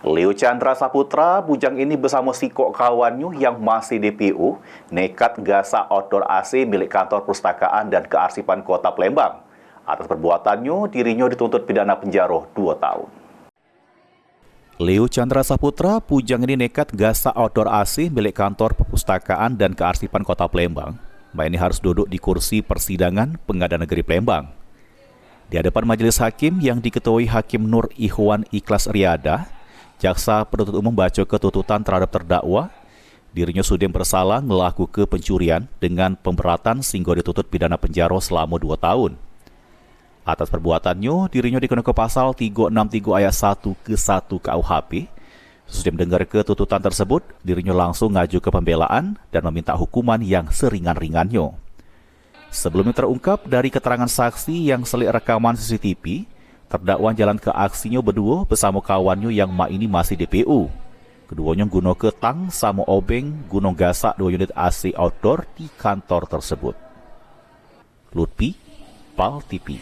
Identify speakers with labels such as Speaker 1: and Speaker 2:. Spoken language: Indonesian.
Speaker 1: Leo Chandra Saputra, bujang ini bersama sikok kawannya yang masih DPO, nekat gasak outdoor AC milik kantor perpustakaan dan kearsipan kota Palembang. Atas perbuatannya, dirinya dituntut pidana penjara 2 tahun. Leo Chandra Saputra, bujang ini nekat gasak outdoor AC milik kantor perpustakaan dan kearsipan kota Palembang. Mbak ini harus duduk di kursi persidangan Pengadilan Negeri Palembang. Di hadapan majelis hakim yang diketuai Hakim Nur Ikhwan Ikhlas Riada, jaksa penuntut umum baca tuntutan terhadap terdakwa. Dirinya sudah bersalah melakukan pencurian dengan pemberatan sehingga dituntut pidana penjara selama 2 tahun. Atas perbuatannya, dirinya dikenakan pasal 363 ayat 1 ke 1 KUHP. Sesudah mendengar tuntutan tersebut, dirinya langsung ngaju ke pembelaan dan meminta hukuman yang seringan-ringannya. Sebelumnya terungkap dari keterangan saksi yang selik rekaman CCTV, terdakwa jalan ke aksinya berdua bersama kawannya yang mak ini masih DPO. Keduanya guna ke tang sama obeng guna gasak 2 unit AC outdoor di kantor tersebut. Lutfi, PAL TV.